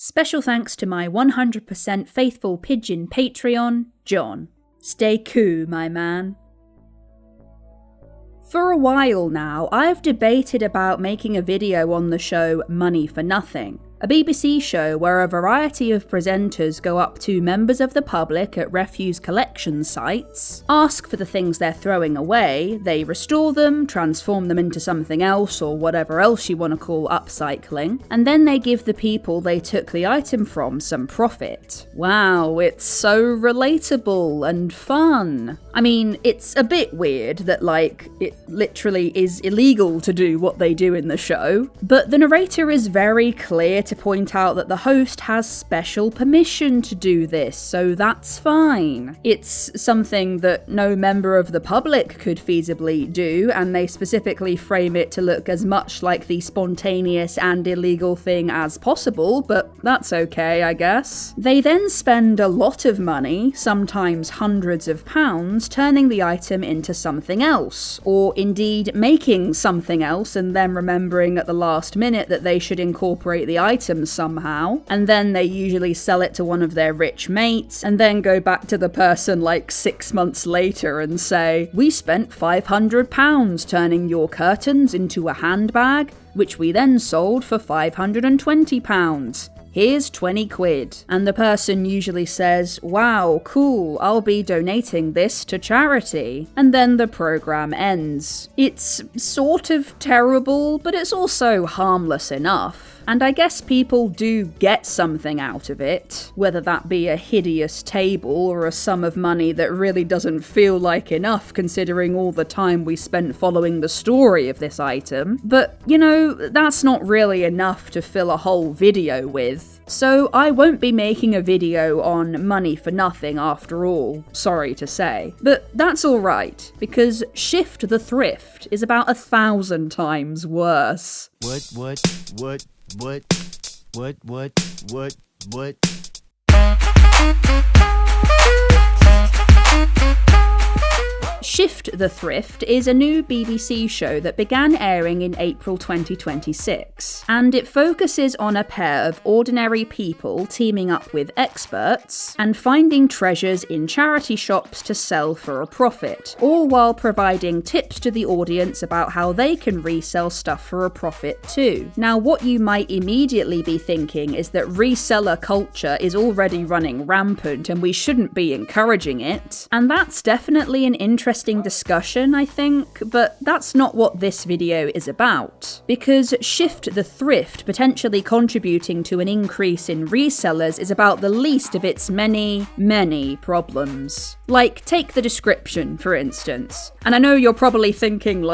Special thanks to my 100% faithful pigeon Patreon, John. Stay cool, my man. For a while now, I've debated about making a video on the show Money for Nothing, a BBC show where a variety of presenters go up to members of the public at refuse collection sites, ask for the things they're throwing away, they restore them, transform them into something else or whatever else you want to call upcycling, and then they give the people they took the item from some profit. Wow, it's so relatable and fun. I mean, it's a bit weird that, it literally is illegal to do what they do in the show, but the narrator is very clear to point out that the host has special permission to do this, so that's fine. It's something that no member of the public could feasibly do, and they specifically frame it to look as much like the spontaneous and illegal thing as possible, but that's okay, I guess. They then spend a lot of money, sometimes hundreds of pounds, turning the item into something else, or indeed making something else and then remembering at the last minute that they should incorporate the item somehow, and then they usually sell it to one of their rich mates, and then go back to the person 6 months later and say, "We spent £500 turning your curtains into a handbag, which we then sold for £520. Here's 20 quid. And the person usually says, "Wow, cool, I'll be donating this to charity." And then the program ends. It's sort of terrible, but it's also harmless enough. And I guess people do get something out of it, whether that be a hideous table or a sum of money that really doesn't feel like enough considering all the time we spent following the story of this item. But, that's not really enough to fill a whole video with. So I won't be making a video on Money for Nothing after all, sorry to say. But that's alright, because Shift the Thrift is about 1,000 times worse. What? Shift the Thrift is a new BBC show that began airing in April 2026, and it focuses on a pair of ordinary people teaming up with experts and finding treasures in charity shops to sell for a profit, all while providing tips to the audience about how they can resell stuff for a profit too. Now, what you might immediately be thinking is that reseller culture is already running rampant and we shouldn't be encouraging it, and that's definitely an interesting discussion, I think, but that's not what this video is about. Because Shift the Thrift potentially contributing to an increase in resellers is about the least of its many, many problems. Take the description, for instance. And I know you're probably thinking,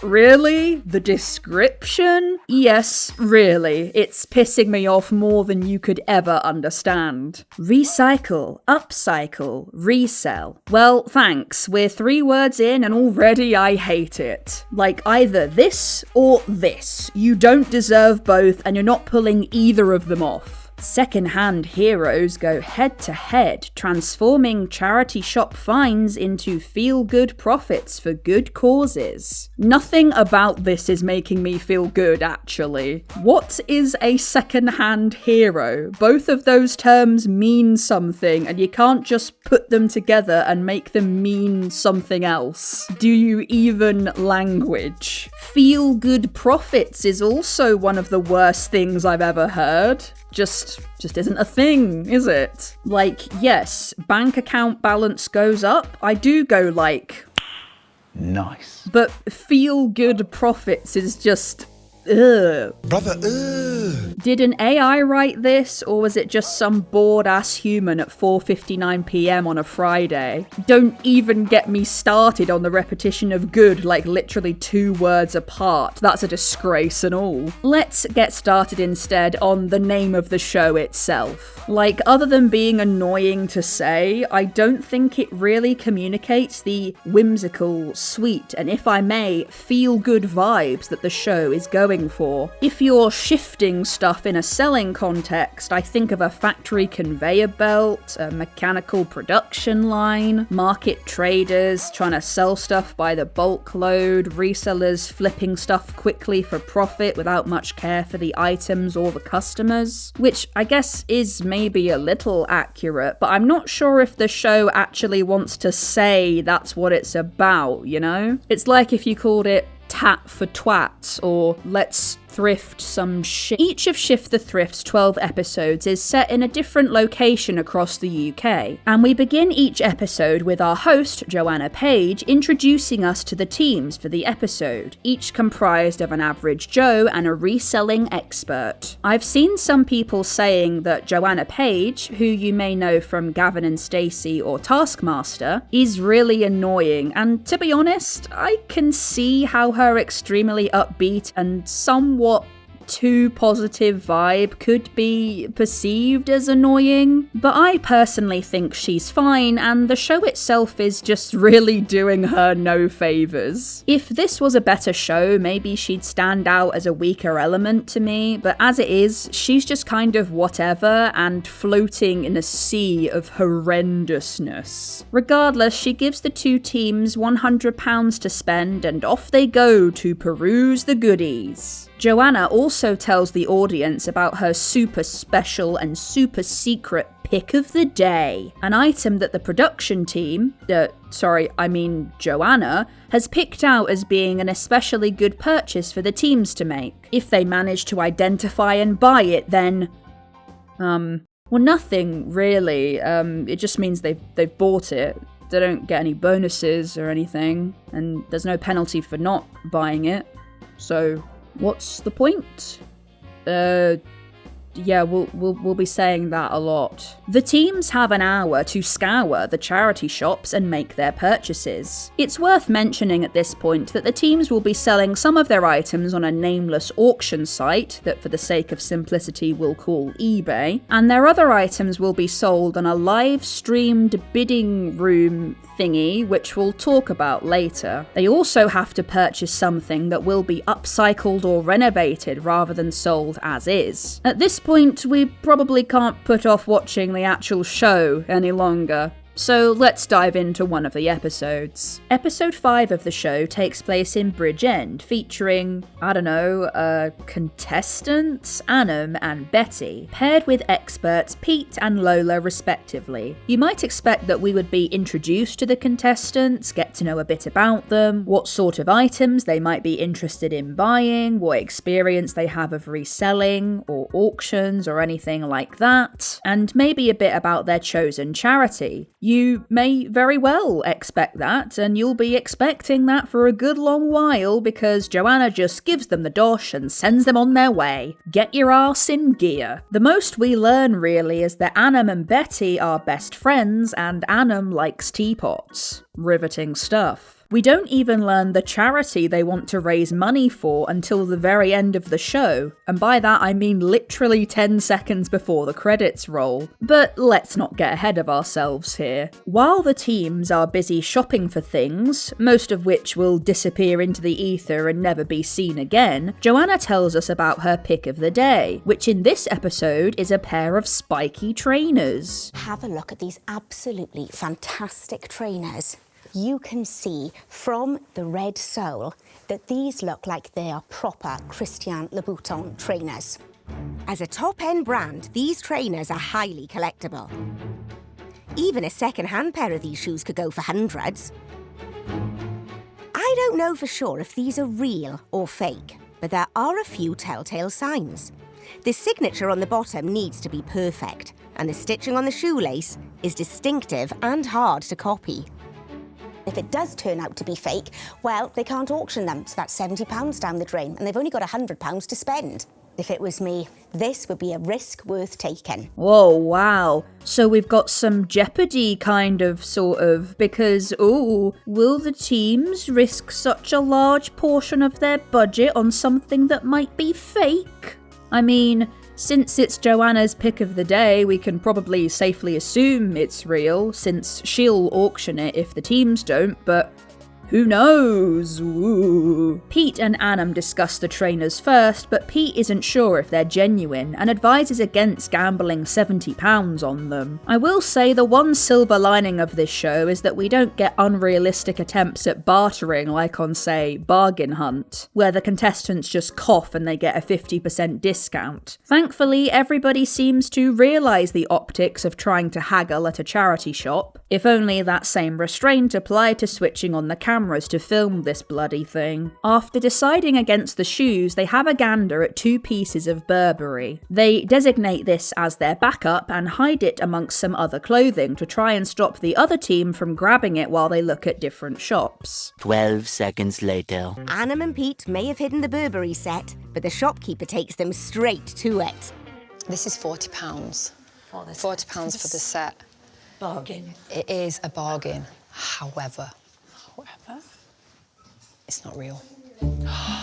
really? The description? Yes, really. It's pissing me off more than you could ever understand. Recycle, upcycle, resell. Well, thanks. We're 3 words in and already I hate it. Either this or this. You don't deserve both and you're not pulling either of them off. Second-hand heroes go head-to-head, transforming charity shop finds into feel-good profits for good causes. Nothing about this is making me feel good, actually. What is a second-hand hero? Both of those terms mean something, and you can't just put them together and make them mean something else. Do you even language? Feel-good profits is also one of the worst things I've ever heard. Just isn't a thing, is it? Yes, bank account balance goes up. I do go Nice. But feel good profits is just ugh. Brother, ugh. Did an AI write this, or was it just some bored-ass human at 4:59 p.m. on a Friday? Don't even get me started on the repetition of good, literally 2 words apart. That's a disgrace and all. Let's get started instead on the name of the show itself. Other than being annoying to say, I don't think it really communicates the whimsical, sweet, and if I may, feel-good vibes that the show is going going for. If you're shifting stuff in a selling context, I think of a factory conveyor belt, a mechanical production line, market traders trying to sell stuff by the bulk load, resellers flipping stuff quickly for profit without much care for the items or the customers, which I guess is maybe a little accurate, but I'm not sure if the show actually wants to say that's what it's about, you know? It's like if you called it Tat for Twats or Let's Thrift some shit. Each of Shift the Thrift's 12 episodes is set in a different location across the UK, and we begin each episode with our host, Joanna Page, introducing us to the teams for the episode, each comprised of an average Joe and a reselling expert. I've seen some people saying that Joanna Page, who you may know from Gavin and Stacey or Taskmaster, is really annoying, and to be honest, I can see how her extremely upbeat and somewhat too positive vibe could be perceived as annoying, but I personally think she's fine, and the show itself is just really doing her no favours. If this was a better show, maybe she'd stand out as a weaker element to me, but as it is, she's just kind of whatever and floating in a sea of horrendousness. Regardless, she gives the two teams £100 to spend, and off they go to peruse the goodies. Joanna also tells the audience about her super special and super secret pick of the day, an item that the production team, Joanna, has picked out as being an especially good purchase for the teams to make. If they manage to identify and buy it, then, well, nothing really. It just means they've bought it. They don't get any bonuses or anything, and there's no penalty for not buying it. So what's the point? Yeah, we'll be saying that a lot. The teams have an hour to scour the charity shops and make their purchases. It's worth mentioning at this point that the teams will be selling some of their items on a nameless auction site that for the sake of simplicity we'll call eBay, and their other items will be sold on a live streamed bidding room thingy, which we'll talk about later. They also have to purchase something that will be upcycled or renovated rather than sold as is. At this point, we probably can't put off watching the actual show any longer. So let's dive into one of the episodes. Episode 5 of the show takes place in Bridgend, featuring, contestants, Annam and Betty, paired with experts Pete and Lola respectively. You might expect that we would be introduced to the contestants, get to know a bit about them, what sort of items they might be interested in buying, what experience they have of reselling, or auctions, or anything like that, and maybe a bit about their chosen charity. You may very well expect that, and you'll be expecting that for a good long while because Joanna just gives them the dosh and sends them on their way. Get your arse in gear. The most we learn really is that Annam and Betty are best friends, and Annam likes teapots. Riveting stuff. We don't even learn the charity they want to raise money for until the very end of the show, and by that I mean literally 10 seconds before the credits roll. But let's not get ahead of ourselves here. While the teams are busy shopping for things, most of which will disappear into the ether and never be seen again, Joanna tells us about her pick of the day, which in this episode is a pair of spiky trainers. Have a look at these absolutely fantastic trainers. You can see from the red sole that these look like they are proper Christian Louboutin trainers. As a top-end brand, these trainers are highly collectible. Even a second-hand pair of these shoes could go for hundreds. I don't know for sure if these are real or fake, but there are a few telltale signs. The signature on the bottom needs to be perfect, and the stitching on the shoelace is distinctive and hard to copy. If it does turn out to be fake, well, they can't auction them, so that's £70 down the drain, and they've only got £100 to spend. If it was me, this would be a risk worth taking. Whoa, wow. So we've got some jeopardy sort of, because, will the teams risk such a large portion of their budget on something that might be fake? I mean, since it's Joanna's pick of the day, we can probably safely assume it's real, since she'll auction it if the teams don't, but Who knows? Ooh. Pete and Annam discuss the trainers first, but Pete isn't sure if they're genuine and advises against gambling £70 on them. I will say the one silver lining of this show is that we don't get unrealistic attempts at bartering like on, say, Bargain Hunt, where the contestants just cough and they get a 50% discount. Thankfully, everybody seems to realise the optics of trying to haggle at a charity shop. If only that same restraint applied to switching on the cameras to film this bloody thing. After deciding against the shoes, they have a gander at 2 pieces of Burberry. They designate this as their backup and hide it amongst some other clothing to try and stop the other team from grabbing it while they look at different shops. 12 seconds later. Annam and Pete may have hidden the Burberry set, but the shopkeeper takes them straight to it. This is £40. £40 for the set. Bargain. It is a bargain. However, it's not real.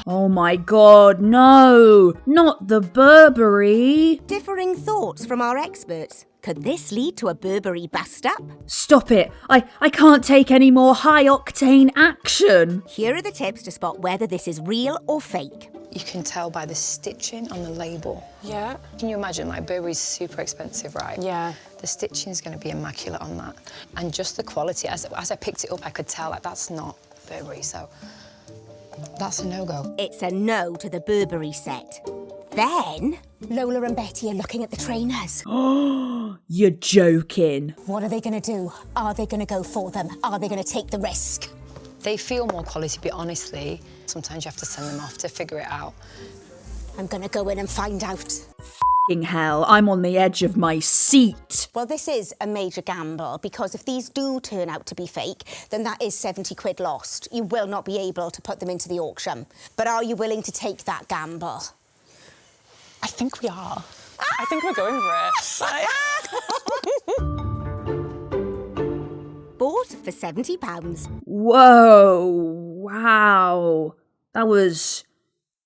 Oh my god, no! Not the Burberry! Differing thoughts from our experts. Could this lead to a Burberry bust-up? Stop it! I can't take any more high-octane action! Here are the tips to spot whether this is real or fake. You can tell by the stitching on the label. Yeah. Can you imagine, like, Burberry's super expensive, right? Yeah. The stitching's going to be immaculate on that. And just the quality, as I picked it up, I could tell, like, that's not Burberry, so that's a no-go. It's a no to the Burberry set. Then, Lola and Betty are looking at the trainers. You're joking. What are they going to do? Are they going to go for them? Are they going to take the risk? They feel more quality, but honestly, sometimes you have to send them off to figure it out. I'm going to go in and find out. F***ing hell, I'm on the edge of my seat. Well, this is a major gamble, because if these do turn out to be fake, then that is 70 quid lost. You will not be able to put them into the auction. But are you willing to take that gamble? I think we are. I think we're going for it. Bought for £70. Whoa, wow. That was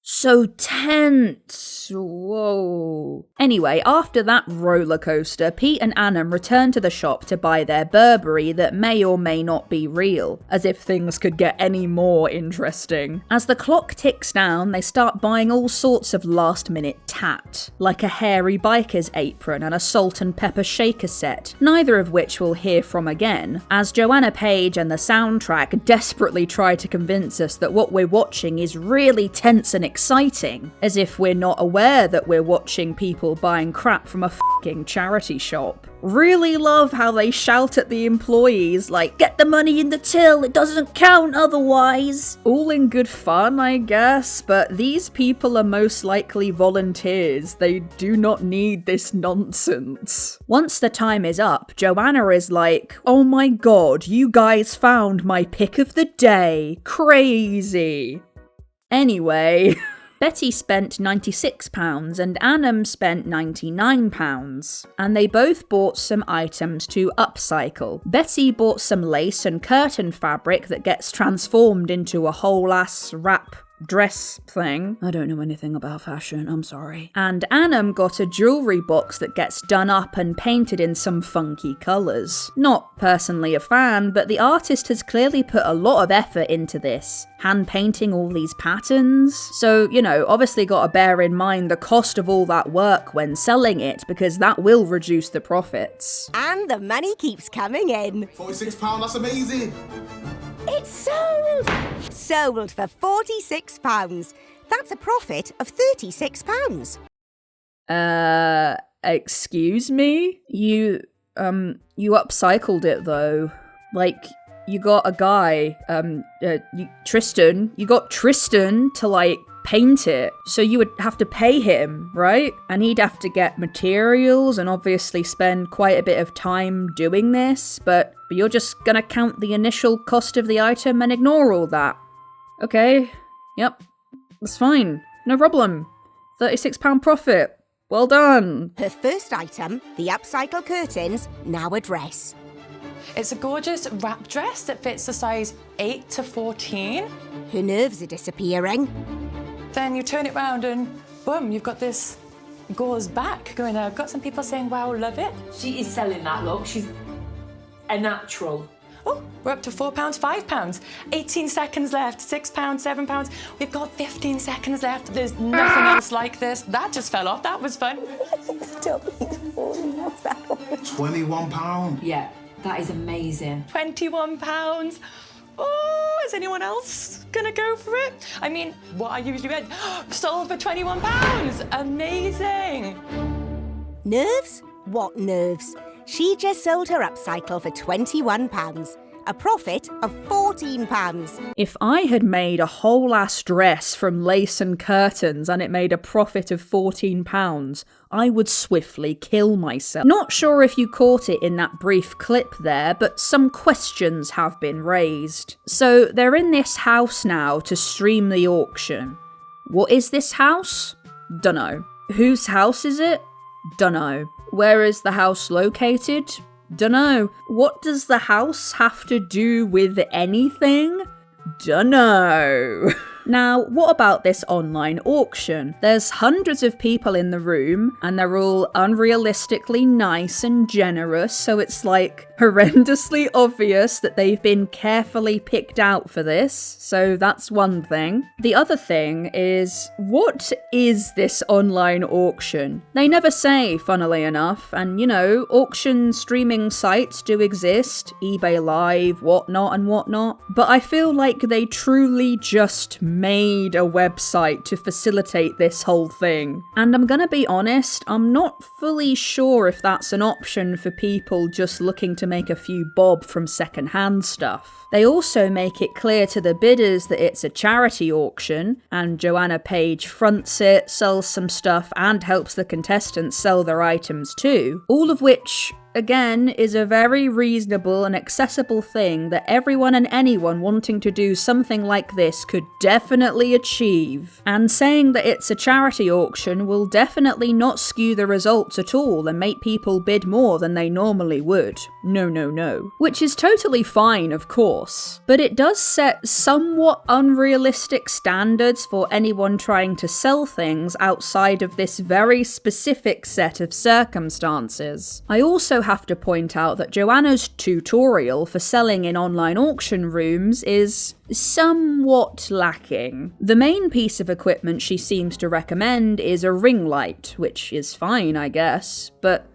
so tense. Whoa. Anyway, after that roller coaster, Pete and Annam return to the shop to buy their Burberry that may or may not be real, as if things could get any more interesting. As the clock ticks down, they start buying all sorts of last-minute tat, like a hairy biker's apron and a salt and pepper shaker set, neither of which we'll hear from again, as Joanna Page and the soundtrack desperately try to convince us that what we're watching is really tense and exciting, as if we're not aware that we're watching people buying crap from a f***ing charity shop. Really love how they shout at the employees like, get the money in the till, it doesn't count otherwise. All in good fun, I guess, but these people are most likely volunteers. They do not need this nonsense. Once the time is up, Joanna is like, oh my god, you guys found my pick of the day. Crazy. Anyway... Betty spent £96 and Annam spent £99, and they both bought some items to upcycle. Betty bought some lace and curtain fabric that gets transformed into a whole-ass wrap dress thing. I don't know anything about fashion, I'm sorry. And Annam got a jewellery box that gets done up and painted in some funky colours. Not personally a fan, but the artist has clearly put a lot of effort into this, hand painting all these patterns. So, you know, obviously gotta bear in mind the cost of all that work when selling it, because that will reduce the profits. And the money keeps coming in. £46, that's amazing. It's sold! Sold for £46. That's a profit of £36. Excuse me? You upcycled it though. Like, you got a guy, you got Tristan to, like, paint it. So you would have to pay him, right? And he'd have to get materials and obviously spend quite a bit of time doing this, but you're just gonna count the initial cost of the item and ignore all that. Okay, yep, that's fine, no problem. £36 profit, well done. Her first item, the upcycle curtains, now a dress. It's a gorgeous wrap dress that fits the size 8 to 14. Her nerves are disappearing. Then you turn it round and boom, you've got this gauze back going there. I've got some people saying, wow, love it. She is selling that look. She's a natural. Oh, We're up to £4, £5. 18 seconds left, £6, £7. We've got 15 seconds left. There's nothing else like this. That just fell off. That was fun. £21. Yeah, that is amazing. £21. Oh, is anyone else gonna go for it? I mean, what I usually read, sold for £21. Amazing. Nerves? What nerves? She just sold her upcycle for £21, a profit of £14. If I had made a whole ass dress from lace and curtains and it made a profit of £14, I would swiftly kill myself. Not sure if you caught it in that brief clip there, but some questions have been raised. So they're in this house now to stream the auction. What is this house? Dunno. Whose house is it? Dunno. Where is the house located? Dunno. What does the house have to do with anything? Dunno. Now, what about this online auction? There's hundreds of people in the room, and they're all unrealistically nice and generous, so it's like horrendously obvious that they've been carefully picked out for this, so that's one thing. The other thing is, what is this online auction? They never say, funnily enough, and auction streaming sites do exist, eBay Live, whatnot, but I feel like they truly just made a website to facilitate this whole thing. And I'm gonna be honest, I'm not fully sure if that's an option for people just looking to make a few bob from secondhand stuff. They also make it clear to the bidders that it's a charity auction, and Joanna Page fronts it, sells some stuff, and helps the contestants sell their items too. All of which, again, is a very reasonable and accessible thing that everyone and anyone wanting to do something like this could definitely achieve. And saying that it's a charity auction will definitely not skew the results at all and make people bid more than they normally would. No. Which is totally fine, of course. But it does set somewhat unrealistic standards for anyone trying to sell things outside of this very specific set of circumstances. I also have to point out that Joanna's tutorial for selling in online auction rooms is somewhat lacking. The main piece of equipment she seems to recommend is a ring light, which is fine, I guess, but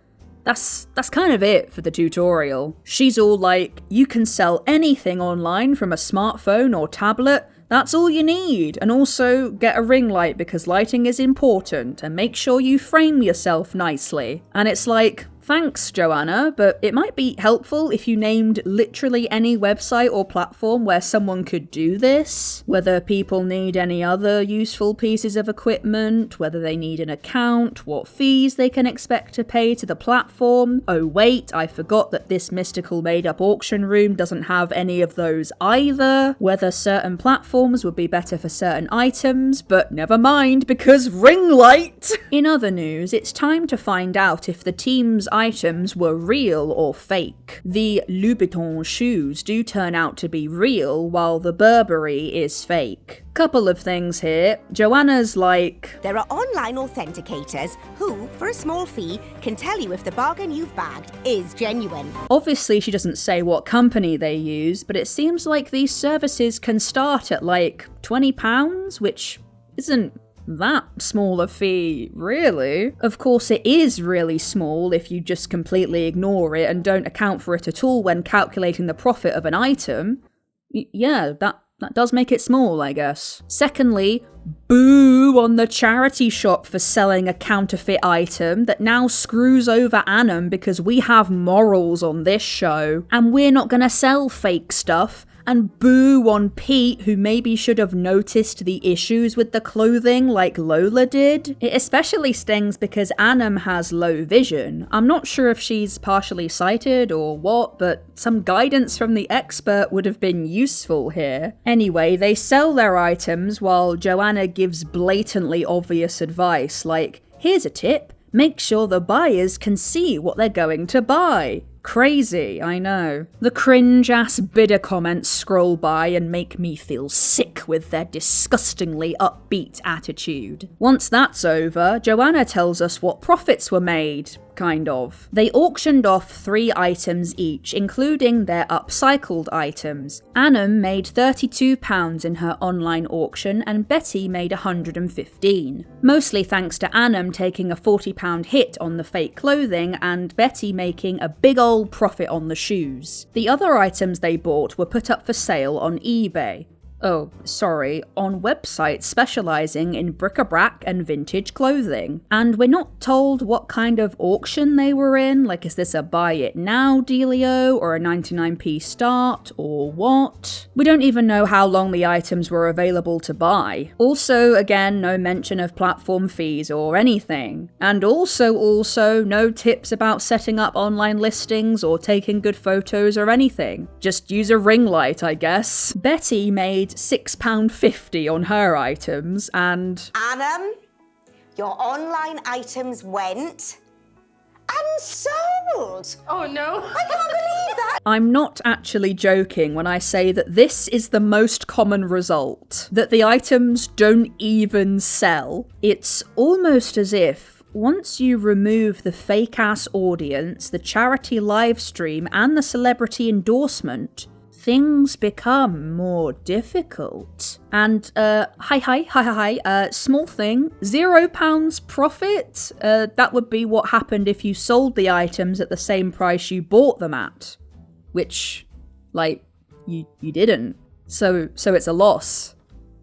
that's kind of it for the tutorial. She's all like, you can sell anything online from a smartphone or tablet, that's all you need, and also get a ring light because lighting is important, and make sure you frame yourself nicely. And it's like, thanks, Joanna, but it might be helpful if you named literally any website or platform where someone could do this. Whether people need any other useful pieces of equipment, whether they need an account, what fees they can expect to pay to the platform. Oh wait, I forgot that this mystical made-up auction room doesn't have any of those either. Whether certain platforms would be better for certain items, but never mind, because ring light! In other news, it's time to find out if the team's items were real or fake. The Louboutin shoes do turn out to be real, while the Burberry is fake. Couple of things here. Joanna's like, there are online authenticators who, for a small fee, can tell you if the bargain you've bagged is genuine. Obviously she doesn't say what company they use, but it seems like these services can start at like £20, which isn't that small a fee, really. Of course, it is really small if you just completely ignore it and don't account for it at all when calculating the profit of an item. Yeah, that does make it small, I guess. Secondly, boo on the charity shop for selling a counterfeit item that now screws over Annam because we have morals on this show, and we're not gonna sell fake stuff. And boo on Pete, who maybe should have noticed the issues with the clothing like Lola did. It especially stings because Annam has low vision. I'm not sure if she's partially sighted or what, but some guidance from the expert would have been useful here. Anyway, they sell their items while Joanna gives blatantly obvious advice like, here's a tip, make sure the buyers can see what they're going to buy. Crazy, I know. The cringe-ass bidder comments scroll by and make me feel sick with their disgustingly upbeat attitude. Once that's over, Joanna tells us what profits were made. kind of. They auctioned off 3 items each, including their upcycled items. Annam made £32 in her online auction and Betty made $115. Mostly thanks to Annam taking a £40 hit on the fake clothing and Betty making a big old profit on the shoes. The other items they bought were put up for sale on eBay. Oh, sorry, on websites specialising in bric-a-brac and vintage clothing. And we're not told what kind of auction they were in, like is this a buy it now dealio or a 99p start or what? We don't even know how long the items were available to buy. Also, again, no mention of platform fees or anything. And also no tips about setting up online listings or taking good photos or anything. Just use a ring light, I guess. Betty made £6.50 on her items and... Annam, your online items went unsold. Oh no. I can't believe that. I'm not actually joking when I say that this is the most common result, that the items don't even sell. It's almost as if once you remove the fake-ass audience, the charity livestream and the celebrity endorsement, things become more difficult. And, small thing, £0 profit? That would be what happened if you sold the items at the same price you bought them at. Which, you didn't. So it's a loss.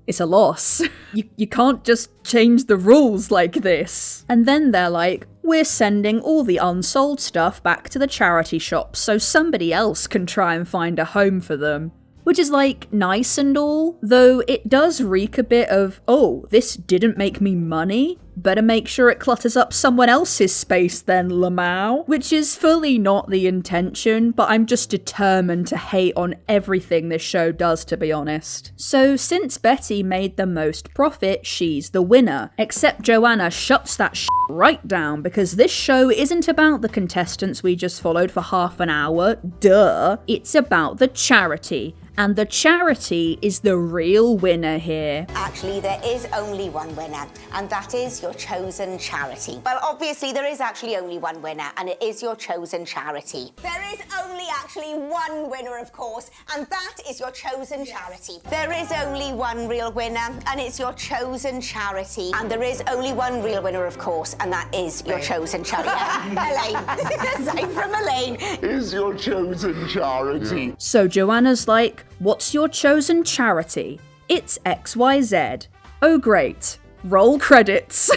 It's a loss. You can't just change the rules like this. And then they're like, we're sending all the unsold stuff back to the charity shops so somebody else can try and find a home for them. Which is nice and all, though it does reek a bit of, oh, this didn't make me money? Better make sure it clutters up someone else's space then, Lamau. Which is fully not the intention, but I'm just determined to hate on everything this show does, to be honest. So since Betty made the most profit, she's the winner. Except Joanna shuts that right down, because this show isn't about the contestants we just followed for half an hour, duh. It's about the charity. And the charity is the real winner here. Actually, there is only one winner, and that is your chosen charity. Well, obviously, there is actually only one winner, and it is your chosen charity. There is only actually one winner, of course, and that is your chosen charity. There is only one real winner, and it's your chosen charity. And there is only one real winner, of course, and that is your chosen charity. Elaine. Aside from Elaine. Is your chosen charity. So Joanna's like, what's your chosen charity? It's XYZ. Oh great. Roll credits.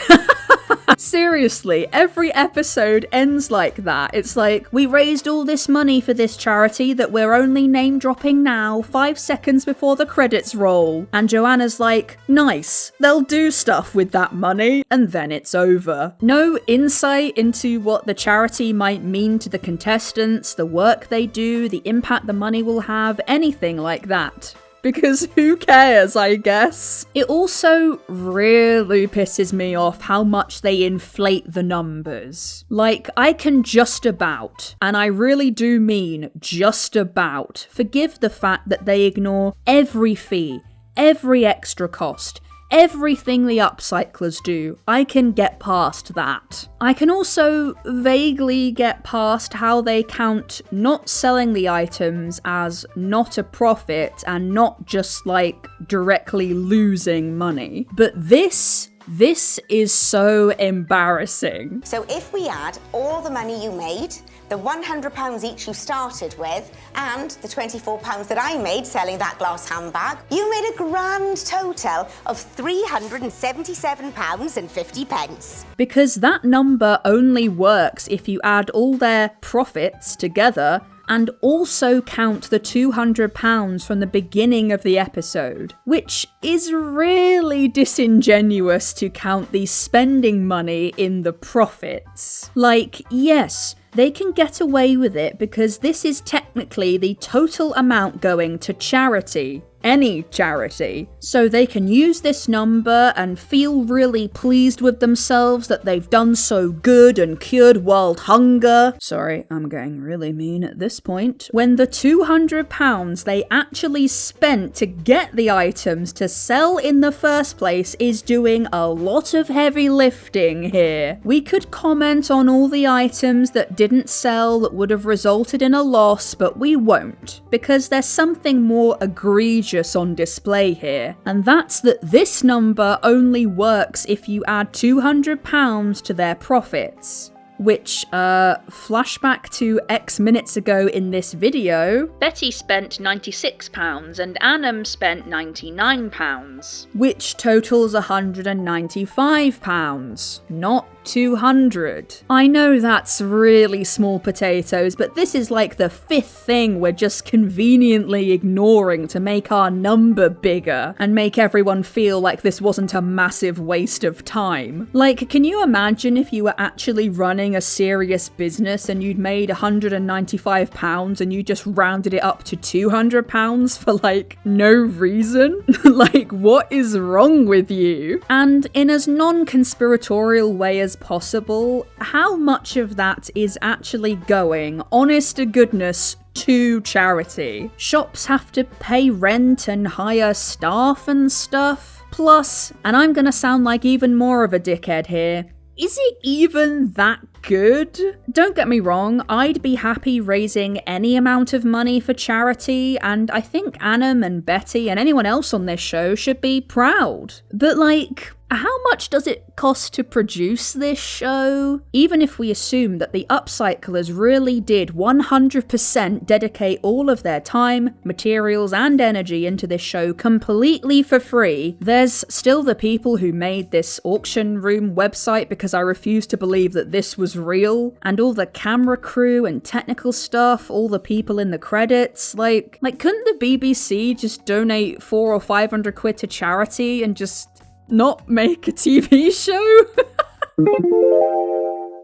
Seriously, every episode ends like that. It's like, we raised all this money for this charity that we're only name dropping now, 5 seconds before the credits roll. And Joanna's like, nice, they'll do stuff with that money, and then it's over. No insight into what the charity might mean to the contestants, the work they do, the impact the money will have, anything like that. Because who cares, I guess? It also really pisses me off how much they inflate the numbers. I can just about, and I really do mean just about, forgive the fact that they ignore every fee, every extra cost, everything the upcyclers do. I can get past that. I can also vaguely get past how they count not selling the items as not a profit and not just directly losing money. But this is so embarrassing. So if we add all the money you made, the £100 each you started with, and the £24 that I made selling that glass handbag, you made a grand total of £377.50. Because that number only works if you add all their profits together and also count the £200 from the beginning of the episode, which is really disingenuous to count the spending money in the profits. Yes, they can get away with it because this is technically the total amount going to charity. any charity. So they can use this number and feel really pleased with themselves that they've done so good and cured world hunger. Sorry, I'm getting really mean at this point. When the £200 they actually spent to get the items to sell in the first place is doing a lot of heavy lifting here. We could comment on all the items that didn't sell that would have resulted in a loss, but we won't, because there's something more egregious on display here, and that's that this number only works if you add £200 to their profits. Which, flashback to X minutes ago in this video, Betty spent £96 and Annam spent £99, which totals £195, not 200. I know that's really small potatoes, but this is like the 5th thing we're just conveniently ignoring to make our number bigger and make everyone feel like this wasn't a massive waste of time. Like, can you imagine if you were actually running a serious business and you'd made £195 and you just rounded it up to £200 for like no reason? Like, what is wrong with you? And in as non-conspiratorial way as possible, how much of that is actually going, honest to goodness, to charity? Shops have to pay rent and hire staff and stuff. Plus, and I'm gonna sound like even more of a dickhead here, is it even that good? Don't get me wrong, I'd be happy raising any amount of money for charity, and I think Annam and Betty and anyone else on this show should be proud. But like, how much does it cost to produce this show? Even if we assume that the upcyclers really did 100% dedicate all of their time, materials, and energy into this show completely for free, there's still the people who made this auction room website because I refuse to believe that this was real, and all the camera crew and technical stuff, all the people in the credits. Like couldn't the BBC just donate 400 or 500 quid to charity and just not make a TV show?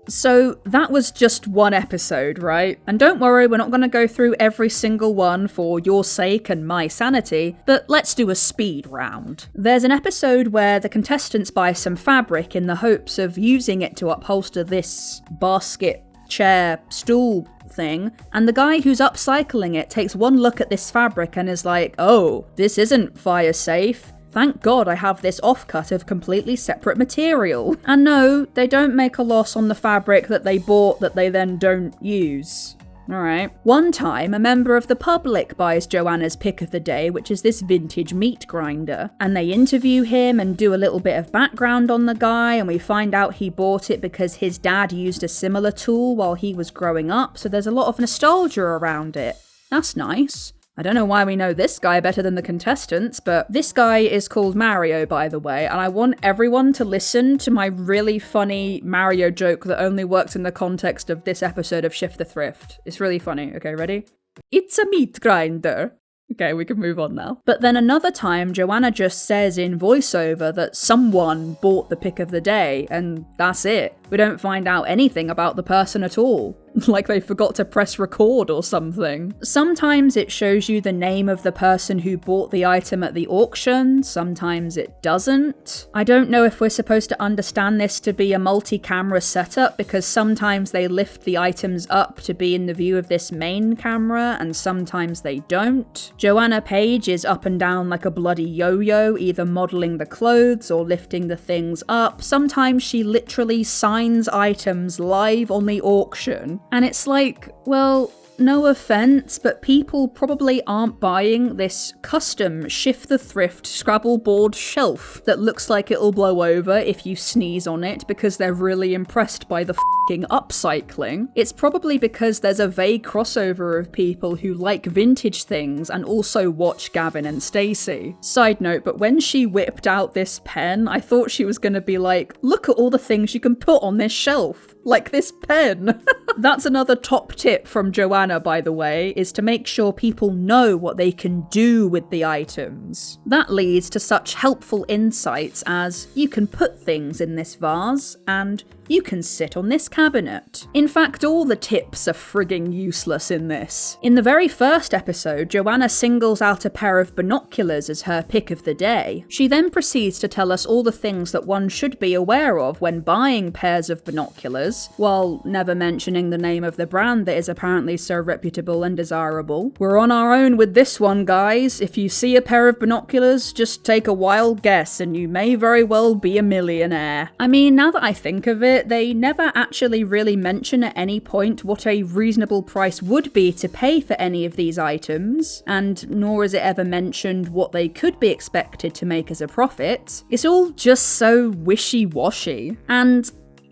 So that was just one episode, right? And don't worry, we're not going to go through every single one for your sake and my sanity, but let's do a speed round. There's an episode where the contestants buy some fabric in the hopes of using it to upholster this basket, chair, stool thing, and the guy who's upcycling it takes one look at this fabric and is like, oh, this isn't fire safe. Thank God I have this offcut of completely separate material. And no, they don't make a loss on the fabric that they bought that they then don't use. Alright. One time, a member of the public buys Joanna's pick of the day, which is this vintage meat grinder, and they interview him and do a little bit of background on the guy, and we find out he bought it because his dad used a similar tool while he was growing up, so there's a lot of nostalgia around it. That's nice. I don't know why we know this guy better than the contestants, but this guy is called Mario, by the way, and I want everyone to listen to my really funny Mario joke that only works in the context of this episode of Shift the Thrift. It's really funny. Okay, ready? It's a meat grinder. Okay, we can move on now. But then another time, Joanna just says in voiceover that someone bought the pick of the day, and that's it. We don't find out anything about the person at all. Like they forgot to press record or something. Sometimes it shows you the name of the person who bought the item at the auction, sometimes it doesn't. I don't know if we're supposed to understand this to be a multi-camera setup, because sometimes they lift the items up to be in the view of this main camera, and sometimes they don't. Joanna Page is up and down like a bloody yo-yo, either modelling the clothes or lifting the things up. Sometimes she literally signs items live on the auction. And it's like, well, no offense, but people probably aren't buying this custom Shift the Thrift Scrabble board shelf that looks like it'll blow over if you sneeze on it because they're really impressed by the f***ing upcycling. It's probably because there's a vague crossover of people who like vintage things and also watch Gavin and Stacey. Side note, but when she whipped out this pen, I thought she was gonna be like, look at all the things you can put on this shelf. Like this pen. That's another top tip from Joanna, by the way, is to make sure people know what they can do with the items. That leads to such helpful insights as, you can put things in this vase, and You can sit on this cabinet. In fact, all the tips are frigging useless in this. In the very first episode, Joanna singles out a pair of binoculars as her pick of the day. She then proceeds to tell us all the things that one should be aware of when buying pairs of binoculars, while never mentioning the name of the brand that is apparently so reputable and desirable. We're on our own with this one, guys. If you see a pair of binoculars, just take a wild guess and you may very well be a millionaire. I mean, now that I think of it, they never actually really mention at any point what a reasonable price would be to pay for any of these items, and nor is it ever mentioned what they could be expected to make as a profit. It's all just so wishy-washy. And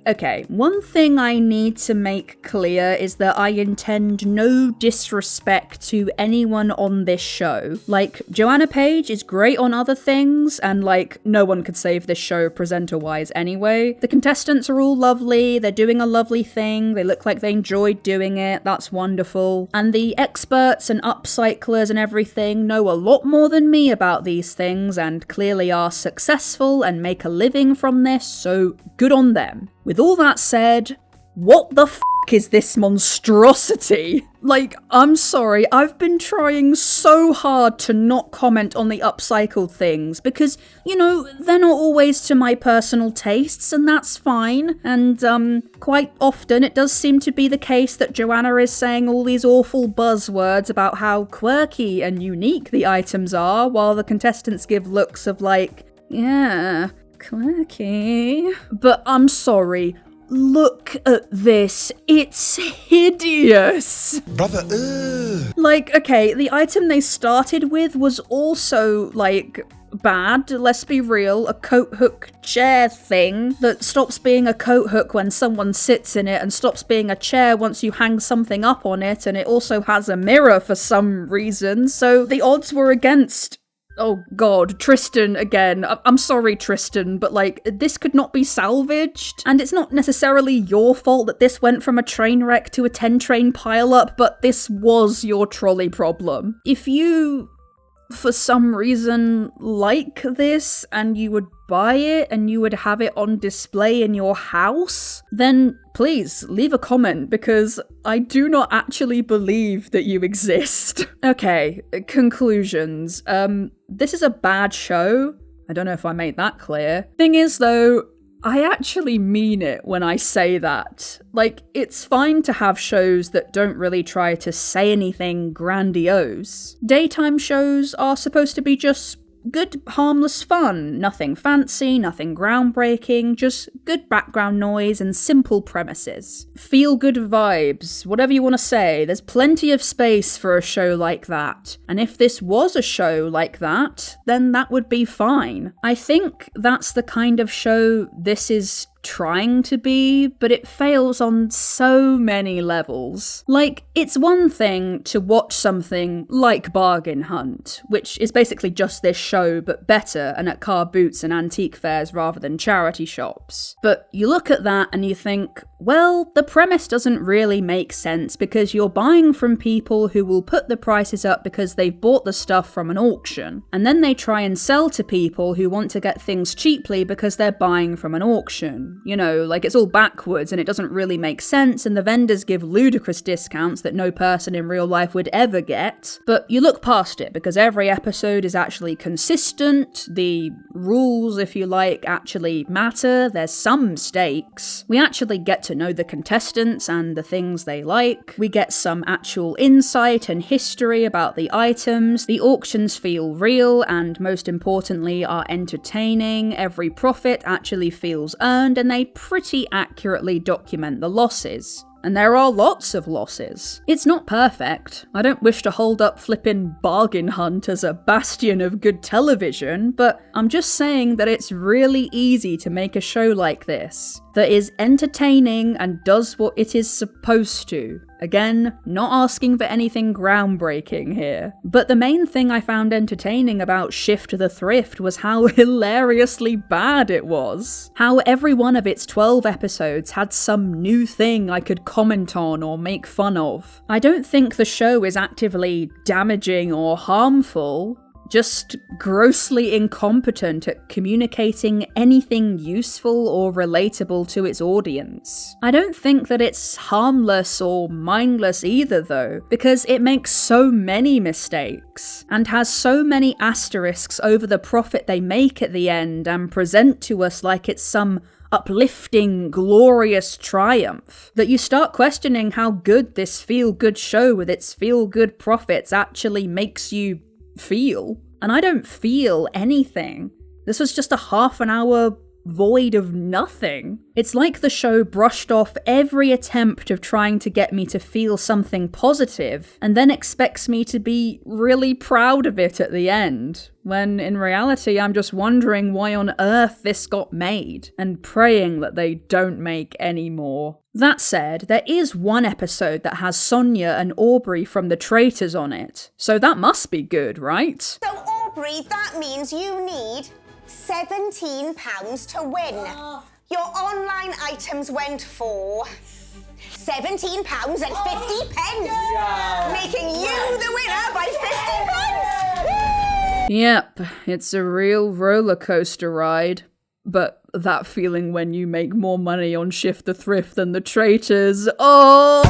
okay, one thing I need to make clear is that I intend no disrespect to anyone on this show. Like, Joanna Page is great on other things, and like, no one could save this show presenter-wise anyway. The contestants are all lovely, they're doing a lovely thing, they look like they enjoyed doing it, that's wonderful. And the experts and upcyclers and everything know a lot more than me about these things, and clearly are successful and make a living from this, so good on them. With all that said, what the f*** is this monstrosity? Like, I'm sorry, I've been trying so hard to not comment on the upcycled things because, you know, they're not always to my personal tastes, and that's fine. And, quite often it does seem to be the case that Joanna is saying all these awful buzzwords about how quirky and unique the items are, while the contestants give looks of like, yeah, quirky. But I'm sorry, look at this. It's hideous. Brother, ugh. Like, okay, the item they started with was also, like, bad, let's be real, a coat hook chair thing that stops being a coat hook when someone sits in it and stops being a chair once you hang something up on it, and it also has a mirror for some reason, so the odds were against... Oh god, Tristan again. I'm sorry, Tristan, but like, this could not be salvaged. And it's not necessarily your fault that this went from a train wreck to a 10-train pileup, but this was your trolley problem. If you, for some reason, like this, and you would buy it, and you would have it on display in your house, then please leave a comment, because I do not actually believe that you exist. Okay, conclusions. This is a bad show. I don't know if I made that clear. Thing is, though, I actually mean it when I say that. Like, it's fine to have shows that don't really try to say anything grandiose. Daytime shows are supposed to be just good, harmless fun. Nothing fancy, nothing groundbreaking, just good background noise and simple premises. Feel good vibes, whatever you want to say. There's plenty of space for a show like that. And if this was a show like that, then that would be fine. I think that's the kind of show this is trying to be, but it fails on so many levels. Like, it's one thing to watch something like Bargain Hunt, which is basically just this show but better and at car boots and antique fairs rather than charity shops. But you look at that and you think, well, the premise doesn't really make sense because you're buying from people who will put the prices up because they've bought the stuff from an auction, and then they try and sell to people who want to get things cheaply because they're buying from an auction. You know, like, it's all backwards and it doesn't really make sense, and the vendors give ludicrous discounts that no person in real life would ever get. But you look past it because every episode is actually consistent, the rules, if you like, actually matter, there's some stakes. We actually get to know the contestants and the things they like. We get some actual insight and history about the items. The auctions feel real and, most importantly, are entertaining. Every profit actually feels earned, and they pretty accurately document the losses. And there are lots of losses. It's not perfect. I don't wish to hold up flippin' Bargain Hunt as a bastion of good television, but I'm just saying that it's really easy to make a show like this that is entertaining and does what it is supposed to. Again, not asking for anything groundbreaking here. But the main thing I found entertaining about Shift to the Thrift was how hilariously bad it was. How every one of its 12 episodes had some new thing I could comment on or make fun of. I don't think the show is actively damaging or harmful. just grossly incompetent at communicating anything useful or relatable to its audience. I don't think that it's harmless or mindless either though, because it makes so many mistakes, and has so many asterisks over the profit they make at the end and present to us like it's some uplifting, glorious triumph, that you start questioning how good this feel-good show with its feel-good profits actually makes you feel. And I don't feel anything. This was just a half an hour void of nothing. It's like the show brushed off every attempt of trying to get me to feel something positive, and then expects me to be really proud of it at the end, when in reality I'm just wondering why on earth this got made, and praying that they don't make any more. That said, there is one episode that has Sonia and Aubrey from The Traitors on it, so that must be good, right? So, Aubrey, that means you need £17 to win. Your online items went for £17.50, making you the winner by £50. Yep, it's a real roller coaster ride. But that feeling when you make more money on Shift the Thrift than The Traitors, oh!